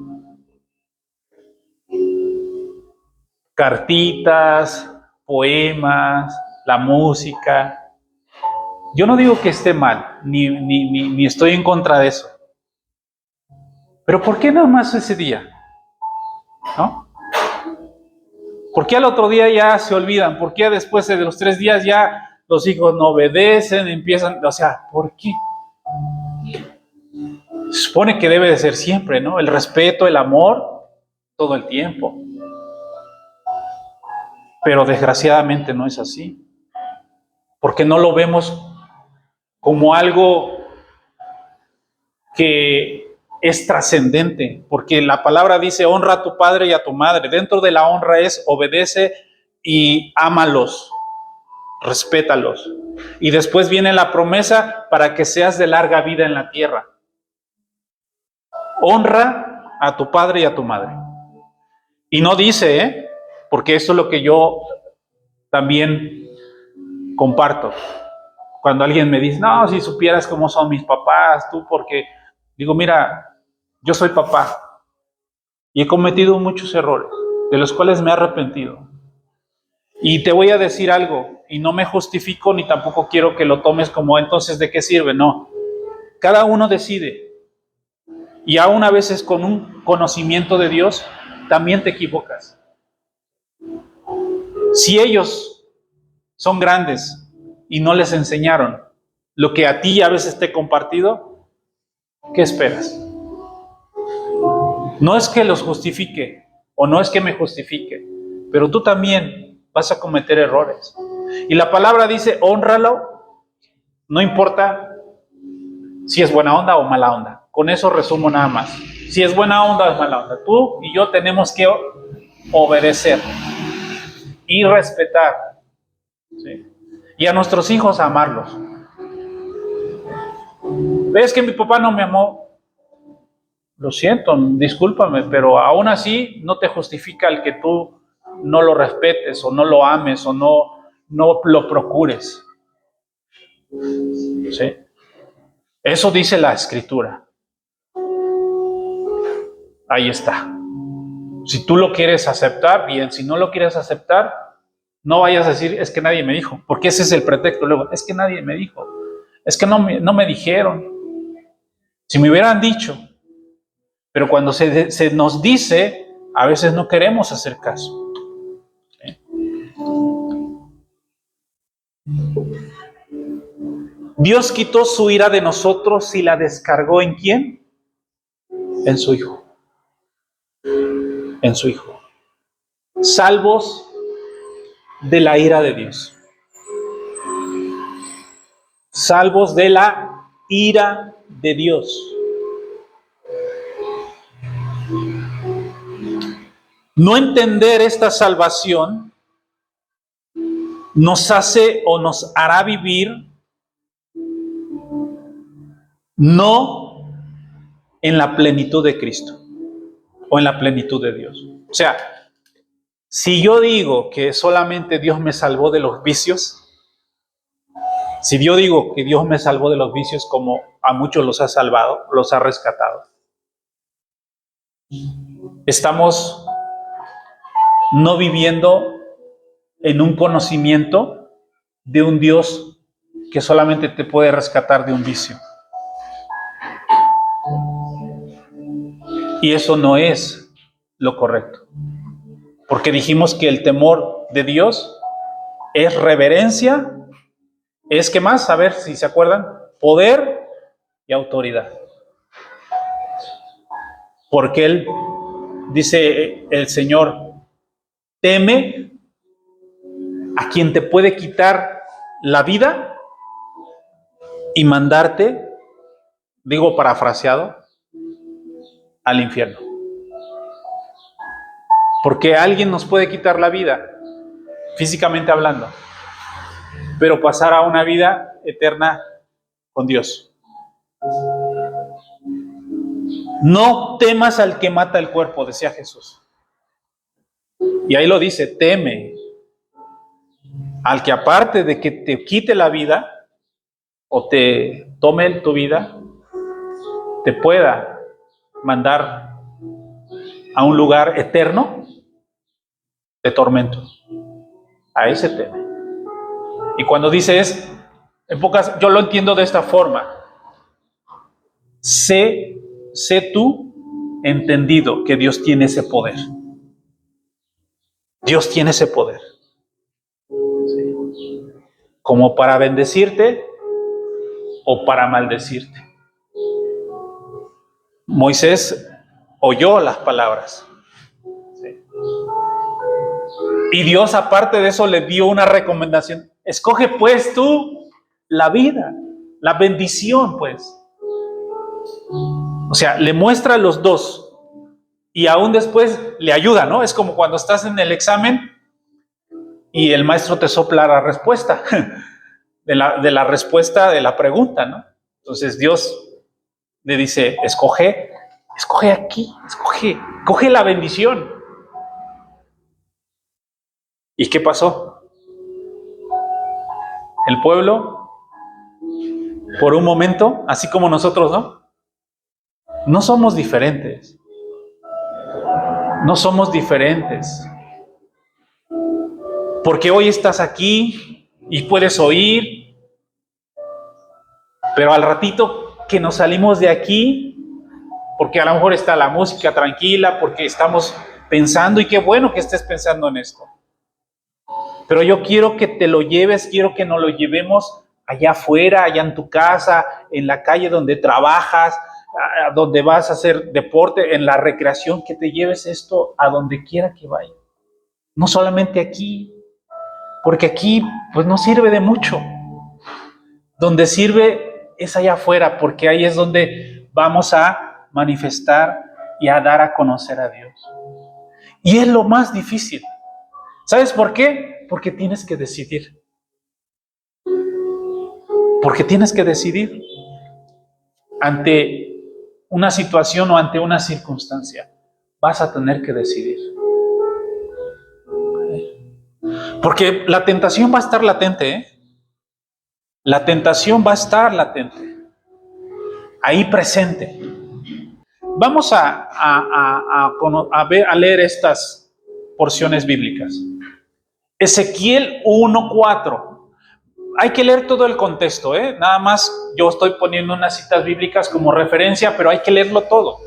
Speaker 1: cartitas, poemas, la música. Yo no digo que esté mal, ni estoy en contra de eso. Pero ¿por qué nada más ese día? ¿No? ¿Por qué al otro día ya se olvidan? ¿Por qué después de los 3 días ya los hijos no obedecen, empiezan? O sea, ¿por qué? Se supone que debe de ser siempre, ¿no? El respeto, el amor, todo el tiempo. Pero desgraciadamente no es así. Porque no lo vemos como algo que es trascendente. Porque la palabra dice, honra a tu padre y a tu madre. Dentro de la honra es obedece y ámalos, respétalos. Y después viene la promesa para que seas de larga vida en la tierra. Honra a tu padre y a tu madre. Y no dice, porque eso es lo que yo también comparto. Cuando alguien me dice, no, si supieras cómo son mis papás, tú, porque digo, mira, yo soy papá y he cometido muchos errores, de los cuales me he arrepentido. Y te voy a decir algo, y no me justifico ni tampoco quiero que lo tomes como entonces de qué sirve, no. Cada uno decide. Y aún a veces con un conocimiento de Dios, también te equivocas. Si ellos son grandes y no les enseñaron lo que a ti a veces te he compartido, ¿qué esperas? No es que los justifique o no es que me justifique, pero tú también vas a cometer errores. Y la palabra dice, hónralo, no importa si es buena onda o mala onda. Con eso resumo nada más. Si es buena onda o es mala onda. Tú y yo tenemos que obedecer y respetar. ¿Sí? Y a nuestros hijos amarlos. ¿Ves que mi papá no me amó? Lo siento, discúlpame, pero aún así no te justifica el que tú no lo respetes o no lo ames o no lo procures. ¿Sí? Eso dice la Escritura. Ahí está. Si tú lo quieres aceptar, bien. Si no lo quieres aceptar, no vayas a decir, es que nadie me dijo. Porque ese es el pretexto. Luego, es que nadie me dijo. Es que no me dijeron. Si me hubieran dicho. Pero cuando se nos dice, a veces no queremos hacer caso. ¿Sí? Dios quitó su ira de nosotros y la descargó ¿en quién? En su Hijo. En su Hijo. Salvos de la ira de Dios. Salvos de la ira de Dios. No entender esta salvación nos hace o nos hará vivir no en la plenitud de Cristo o en la plenitud de Dios. O sea, si yo digo que solamente Dios me salvó de los vicios, si yo digo que Dios me salvó de los vicios como a muchos los ha salvado, los ha rescatado, estamos no viviendo en un conocimiento de un Dios que solamente te puede rescatar de un vicio. Y eso no es lo correcto. Porque dijimos que el temor de Dios es reverencia, es ¿qué más? A ver si se acuerdan, poder y autoridad. Porque Él, dice el Señor, teme a quien te puede quitar la vida y mandarte, digo parafraseado, al infierno. Porque alguien nos puede quitar la vida, físicamente hablando, pero pasar a una vida eterna con Dios. No temas al que mata el cuerpo, decía Jesús. Y ahí lo dice, teme al que aparte de que te quite la vida o te tome tu vida, te pueda mandar a un lugar eterno de tormento. A ese teme. Y cuando dice en pocas, yo lo entiendo de esta forma. Sé tú entendido que Dios tiene ese poder. Dios tiene ese poder. ¿Sí? Como para bendecirte o para maldecirte. Moisés oyó las palabras. ¿Sí? Y Dios, aparte de eso, le dio una recomendación. Escoge pues tú la vida, la bendición, pues. O sea, le muestra a los dos. Y aún después le ayuda, ¿no? Es como cuando estás en el examen y el maestro te sopla la respuesta de la respuesta de la pregunta, ¿no? Entonces Dios le dice, escoge aquí, coge la bendición. ¿Y qué pasó? El pueblo, por un momento, así como nosotros, ¿no? No somos diferentes. No somos diferentes. Porque hoy estás aquí y puedes oír, pero al ratito que nos salimos de aquí, porque a lo mejor está la música tranquila, porque estamos pensando, y qué bueno que estés pensando en esto. Pero yo quiero que te lo lleves, quiero que nos lo llevemos allá afuera, allá en tu casa, en la calle donde trabajas, donde vas a hacer deporte, en la recreación, que te lleves esto a donde quiera que vaya. No solamente aquí, porque aquí pues no sirve de mucho. Donde sirve es allá afuera, porque ahí es donde vamos a manifestar y a dar a conocer a Dios. Y es lo más difícil. ¿Sabes por qué? Porque tienes que decidir. Porque tienes que decidir ante una situación o ante una circunstancia. Vas a tener que decidir. Porque la tentación va a estar latente, ¿eh? La tentación va a estar latente. Ahí presente. Vamos a leer estas porciones bíblicas. Ezequiel 1:4. Hay que leer todo el contexto, ¿eh? Nada más yo estoy poniendo unas citas bíblicas como referencia, pero hay que leerlo todo.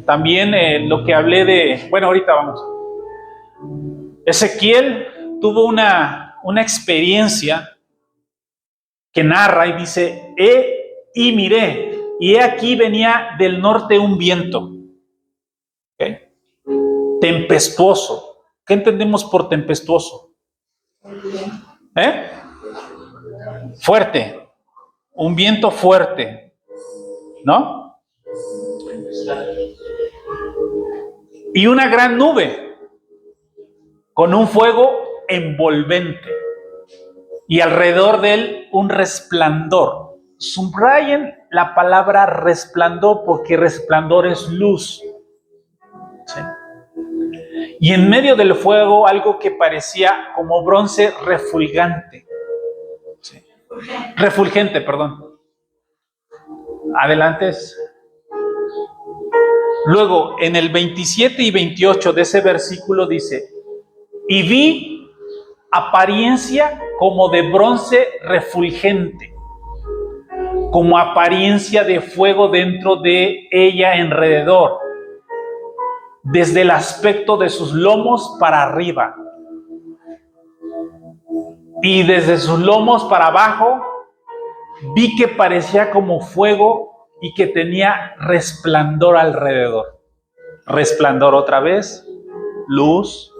Speaker 1: También lo que hablé de... Bueno, ahorita vamos. Ezequiel tuvo una experiencia que narra y dice, y miré, y he aquí venía del norte un viento. ¿Okay? Tempestuoso. ¿Qué entendemos por tempestuoso? Fuerte. Un viento fuerte. ¿No? Y una gran nube con un fuego envolvente. Y alrededor de él un resplandor. Subrayen la palabra resplandor porque resplandor es luz. ¿Sí? Y en medio del fuego algo que parecía como bronce refulgente. ¿Sí? Refulgente, perdón. Adelante. Luego, en el 27 y 28 de ese versículo dice, y vi apariencia como de bronce refulgente, como apariencia de fuego dentro de ella alrededor, desde el aspecto de sus lomos para arriba. Y desde sus lomos para abajo, vi que parecía como fuego y que tenía resplandor alrededor. Resplandor otra vez, luz.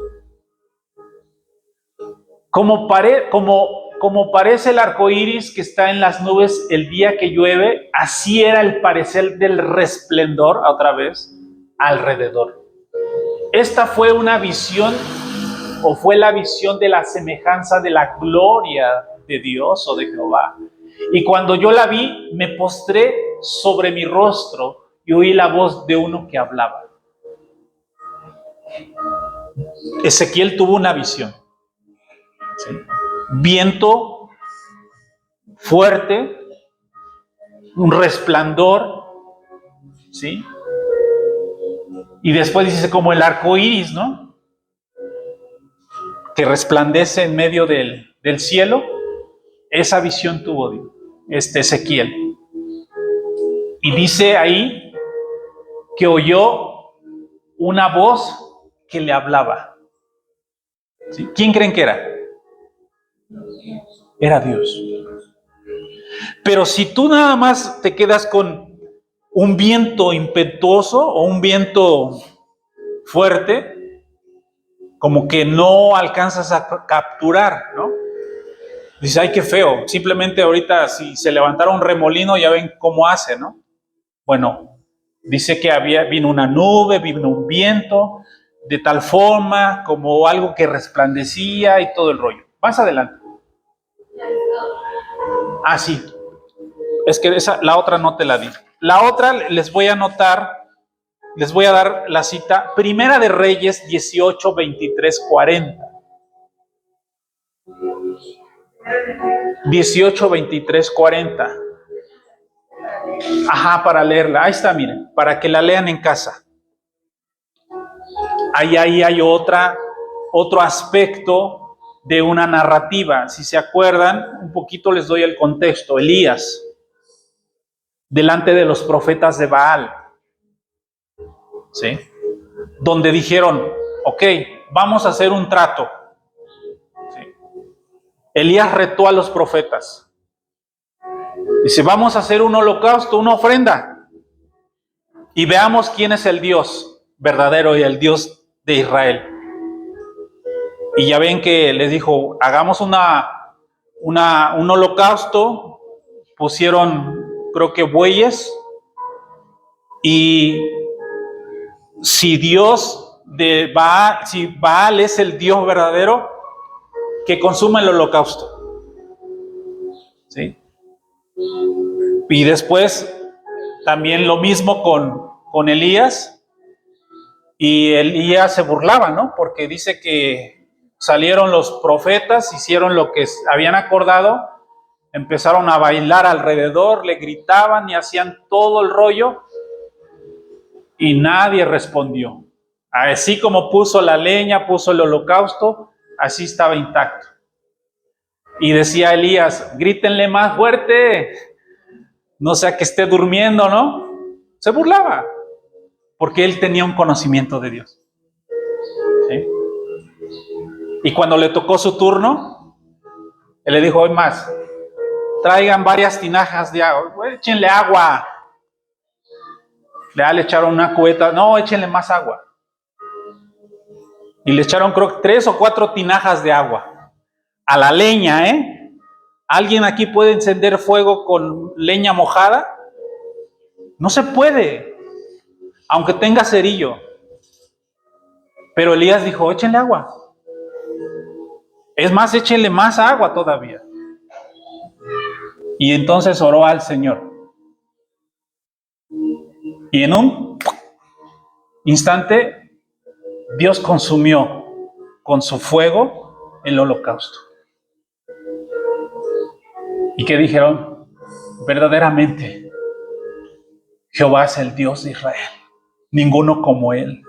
Speaker 1: Como parece el arco iris que está en las nubes el día que llueve, así era el parecer del resplandor, otra vez, alrededor. Esta fue una visión, o fue la visión de la semejanza de la gloria de Dios o de Jehová. Y cuando yo la vi, me postré sobre mi rostro y oí la voz de uno que hablaba. Ezequiel tuvo una visión. ¿Sí? Viento fuerte, un resplandor, ¿sí? Y después dice como el arco iris, ¿no? que resplandece en medio del cielo. Esa visión tuvo Ezequiel. Y dice ahí que oyó una voz que le hablaba. ¿Sí? ¿Quién creen que era? Era Dios. Pero si tú nada más te quedas con un viento impetuoso o un viento fuerte, como que no alcanzas a capturar, ¿no? Dices, ay, qué feo. Simplemente ahorita si se levantara un remolino ya ven cómo hace, ¿no? Bueno, dice que vino una nube, vino un viento, de tal forma como algo que resplandecía y todo el rollo. Más adelante. Ah, sí. Es que la otra no te la di. La otra les voy a dar la cita, Primera de Reyes 18, 23, 40. 18, 23, 40. Ajá, para leerla. Ahí está, miren, para que la lean en casa. Ahí hay otro aspecto de una narrativa. Si se acuerdan, un poquito les doy el contexto. Elías, delante de los profetas de Baal, ¿sí? Donde dijeron, ok, vamos a hacer un trato. ¿Sí? Elías retó a los profetas. Dice, vamos a hacer un holocausto, una ofrenda. Y veamos quién es el Dios verdadero y el Dios de Israel. Y ya ven que les dijo, hagamos un holocausto. Pusieron, creo que bueyes. Y si si Baal es el Dios verdadero, que consuma el holocausto. ¿Sí? Y después también lo mismo con Elías. Y Elías se burlaba, ¿no? Porque dice que salieron los profetas, hicieron lo que habían acordado, empezaron a bailar alrededor, le gritaban y hacían todo el rollo y nadie respondió. Así como puso la leña, puso el holocausto, así estaba intacto. Y decía Elías, grítenle más fuerte, no sea que esté durmiendo, ¿no? Se burlaba, porque él tenía un conocimiento de Dios. ¿Sí? Y cuando le tocó su turno, él le dijo, hoy más, traigan varias tinajas de agua, échenle agua. Le echaron una cubeta, no, échenle más agua. Y le echaron, creo que 3 o 4 tinajas de agua. A la leña, ¿eh? ¿Alguien aquí puede encender fuego con leña mojada? No se puede, aunque tenga cerillo. Pero Elías dijo, échenle agua. Es más, échenle más agua todavía. Y entonces oró al Señor. Y en un instante, Dios consumió con su fuego el holocausto. ¿Y qué dijeron? Verdaderamente, Jehová es el Dios de Israel. Ninguno como Él.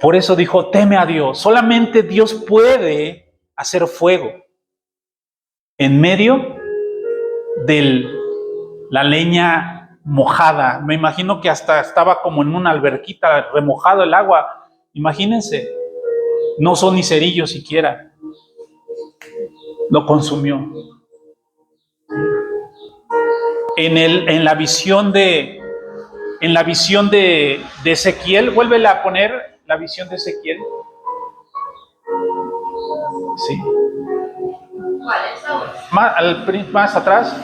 Speaker 1: Por eso dijo, teme a Dios. Solamente Dios puede hacer fuego en medio de la leña mojada. Me imagino que hasta estaba como en una alberquita, remojado el agua. Imagínense, no son ni cerillos siquiera. Lo consumió. En la visión de Ezequiel, vuélvela a poner la visión de Ezequiel. Sí. Más atrás,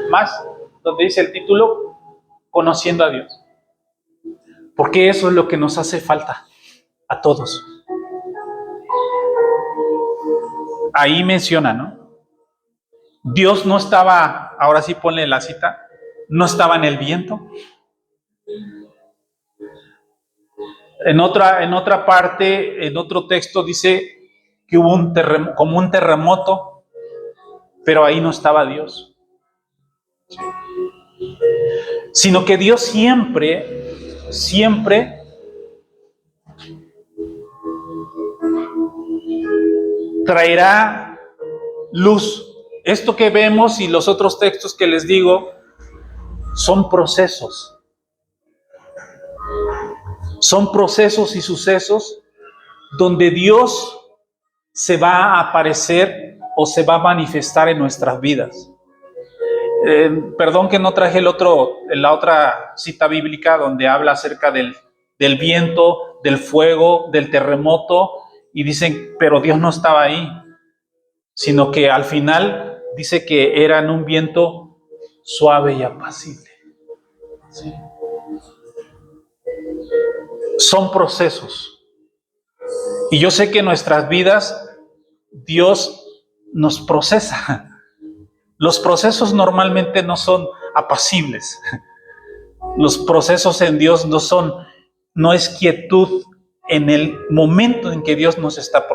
Speaker 1: más donde dice el título, conociendo a Dios. Porque eso es lo que nos hace falta a todos. Ahí menciona, ¿no? Dios no estaba, ahora sí ponle la cita, no estaba en el viento. En otra parte, en otro texto dice que hubo como un terremoto, pero ahí no estaba Dios. Sino que Dios siempre traerá luz. Esto que vemos y los otros textos que les digo son procesos. Son procesos y sucesos donde Dios se va a aparecer o se va a manifestar en nuestras vidas. Perdón que no traje la otra cita bíblica donde habla acerca del viento, del fuego, del terremoto, y dicen, pero Dios no estaba ahí, sino que al final dice que era en un viento suave y apacible. ¿Sí? Son procesos. Y yo sé que en nuestras vidas Dios nos procesa. Los procesos normalmente no son apacibles. Los procesos en Dios no es quietud en el momento en que Dios nos está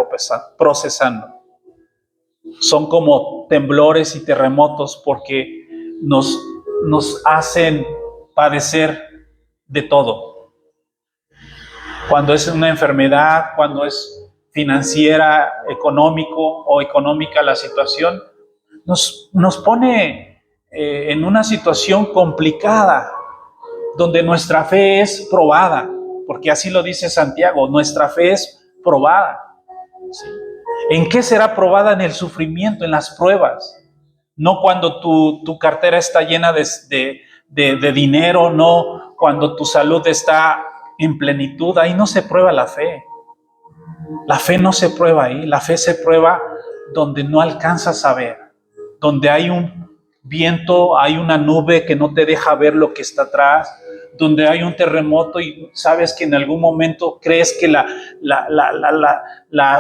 Speaker 1: procesando. Son como temblores y terremotos porque nos hacen padecer de todo. Cuando es una enfermedad, cuando es financiera, económica la situación, nos pone en una situación complicada, donde nuestra fe es probada, porque así lo dice Santiago, nuestra fe es probada. ¿Sí? ¿En qué será probada? En el sufrimiento, en las pruebas. No cuando tu cartera está llena de dinero, no cuando tu salud está en plenitud, ahí no se prueba la fe. La fe no se prueba ahí, la fe se prueba donde no alcanzas a ver, donde hay un viento, hay una nube que no te deja ver lo que está atrás, donde hay un terremoto y sabes que en algún momento crees que la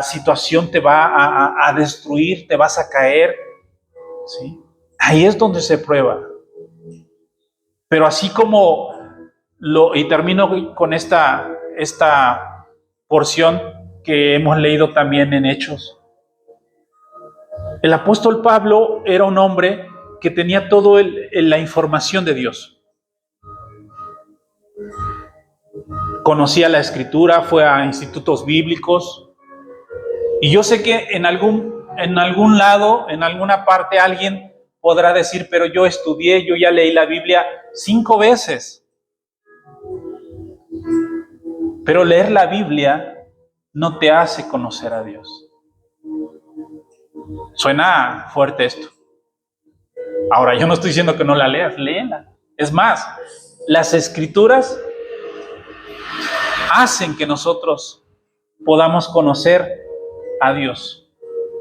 Speaker 1: situación te va a destruir, te vas a caer. ¿Sí? Ahí es donde se prueba. Pero así como y termino con esta porción que hemos leído también en Hechos. El apóstol Pablo era un hombre que tenía toda la información de Dios. Conocía la Escritura, fue a institutos bíblicos. Y yo sé que en algún lado, en alguna parte, alguien podrá decir, pero yo estudié, yo ya leí la Biblia 5 veces. Pero leer la Biblia no te hace conocer a Dios. Suena fuerte esto. Ahora, yo no estoy diciendo que no la leas, léela. Es más, las Escrituras hacen que nosotros podamos conocer a Dios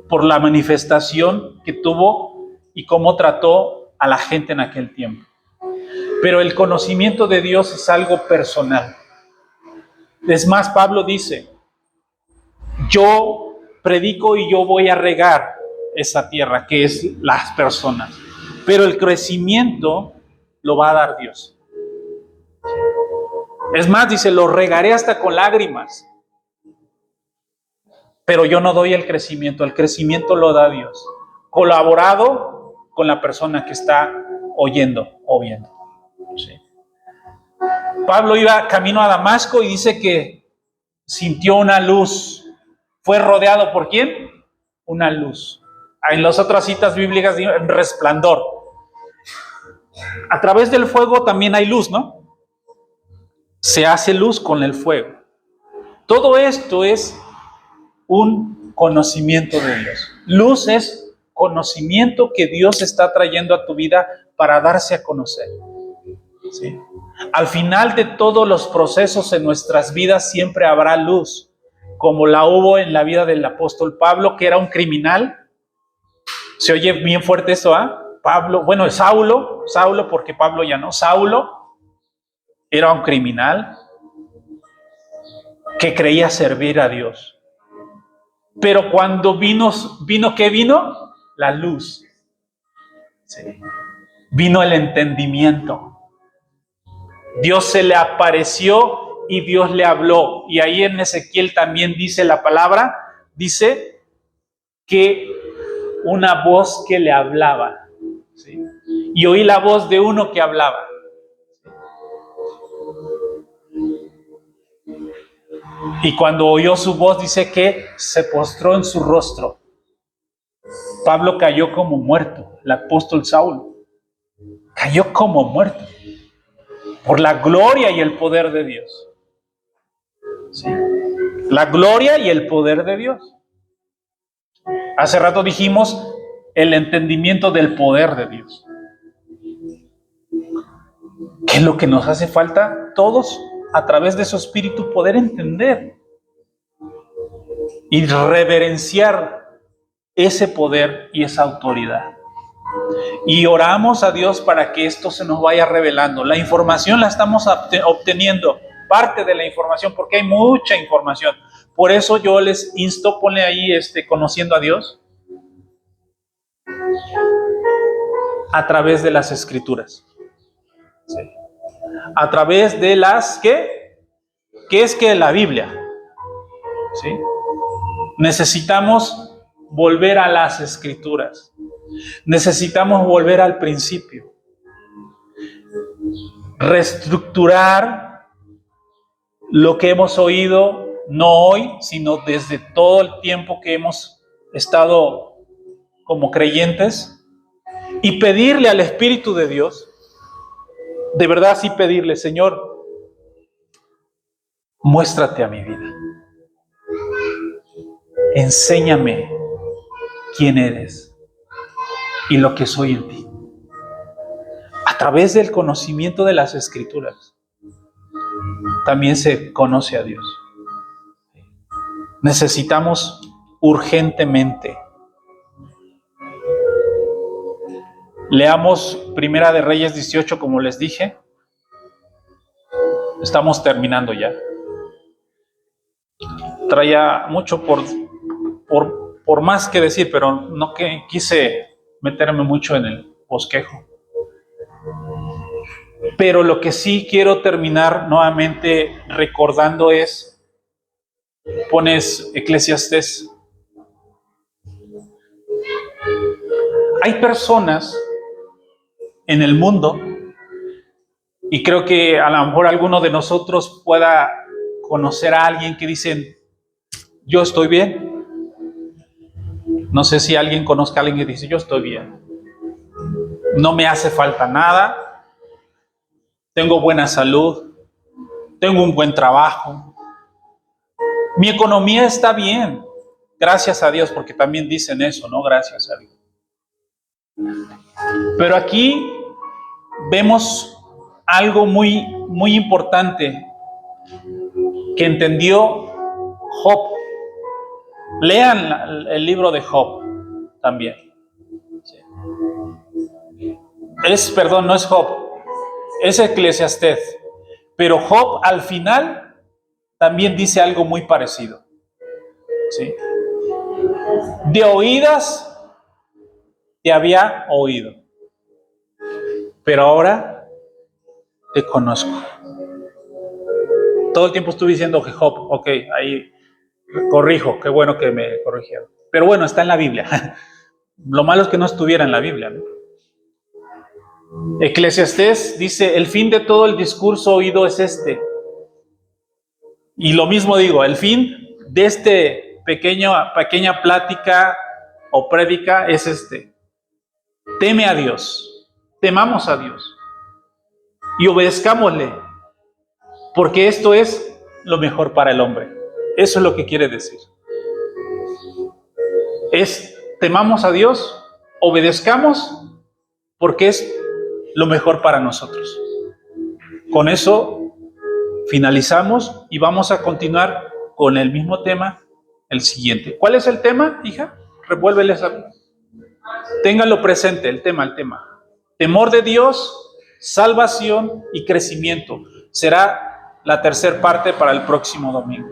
Speaker 1: por la manifestación que tuvo y cómo trató a la gente en aquel tiempo. Pero el conocimiento de Dios es algo personal. Es más, Pablo dice, yo predico y yo voy a regar esa tierra que es las personas, pero el crecimiento lo va a dar Dios. Es más, dice, lo regaré hasta con lágrimas, pero yo no doy el crecimiento lo da Dios, colaborado con la persona que está oyendo o viendo. Sí. Pablo iba camino a Damasco y dice que sintió una luz. ¿Fue rodeado por quién? Una luz. En las otras citas bíblicas dice resplandor. A través del fuego también hay luz, ¿no? Se hace luz con el fuego. Todo esto es un conocimiento de Dios. Luz es conocimiento que Dios está trayendo a tu vida para darse a conocer. ¿Sí? Al final de todos los procesos en nuestras vidas siempre habrá luz, como la hubo en la vida del apóstol Pablo, que era un criminal. Se oye bien fuerte eso, ¿ah? Pablo, bueno, Saulo, porque Pablo ya no, Saulo era un criminal que creía servir a Dios. Pero cuando vino, ¿qué vino? La luz. Sí. Vino el entendimiento. Dios se le apareció y Dios le habló. Y ahí en Ezequiel también dice la palabra, dice que una voz que le hablaba. ¿Sí? Y oí la voz de uno que hablaba. Y cuando oyó su voz, dice que se postró en su rostro Pablo cayó como muerto, el apóstol Saulo cayó como muerto por la gloria y el poder de Dios. ¿Sí? La gloria y el poder de Dios. Hace rato dijimos el entendimiento del poder de Dios. ¿Qué es lo que nos hace falta? Todos, a través de su espíritu, poder entender y reverenciar ese poder y esa autoridad. Y oramos a Dios para que esto se nos vaya revelando. La información la estamos obteniendo, parte de la información, porque hay mucha información. Por eso yo les insto, ponle ahí conociendo a Dios a través de las Escrituras. ¿Sí? A través de las ¿qué es que la Biblia? ¿Sí? Necesitamos volver a las Escrituras. Necesitamos volver al principio. Reestructurar lo que hemos oído, no hoy, sino desde todo el tiempo que hemos estado como creyentes, y pedirle al Espíritu de Dios, de verdad sí pedirle, Señor, muéstrate a mi vida. Enséñame quién eres y lo que soy en ti. A través del conocimiento de las Escrituras, también se conoce a Dios. Necesitamos urgentemente. Leamos Primera de Reyes 18, como les dije. Estamos terminando ya. Traía mucho por más que decir, pero no que quise meterme mucho en el bosquejo. Pero lo que sí quiero terminar nuevamente recordando es, pones Eclesiastés. Hay personas en el mundo, y creo que a lo mejor alguno de nosotros pueda conocer a alguien que dicen, yo estoy bien. No sé si alguien conozca a alguien que dice, yo estoy bien. No me hace falta nada. Tengo buena salud. Tengo un buen trabajo. Mi economía está bien. Gracias a Dios, porque también dicen eso, ¿no? Gracias a Dios. Pero aquí vemos algo muy, muy importante que entendió Job. Lean el libro de Job también. No es Job, es Eclesiastés. Pero Job al final también dice algo muy parecido. ¿Sí? De oídas te había oído, pero ahora te conozco. Todo el tiempo estuve diciendo que Job, ok, ahí corrijo, qué bueno que me corrigieron. Pero bueno, está en la Biblia. Lo malo es que no estuviera en la Biblia, ¿no? Eclesiastés dice, el fin de todo el discurso oído es este. Y lo mismo digo, el fin de pequeña plática o prédica es este. Teme a Dios, temamos a Dios y obedezcámosle, porque esto es lo mejor para el hombre. Eso es lo que quiere decir. Temamos a Dios, obedezcamos, porque es lo mejor para nosotros. Con eso finalizamos y vamos a continuar con el mismo tema, el siguiente. ¿Cuál es el tema, hija? Revuélveles a... Ténganlo presente, el tema. Temor de Dios, salvación y crecimiento. Será la tercera parte para el próximo domingo.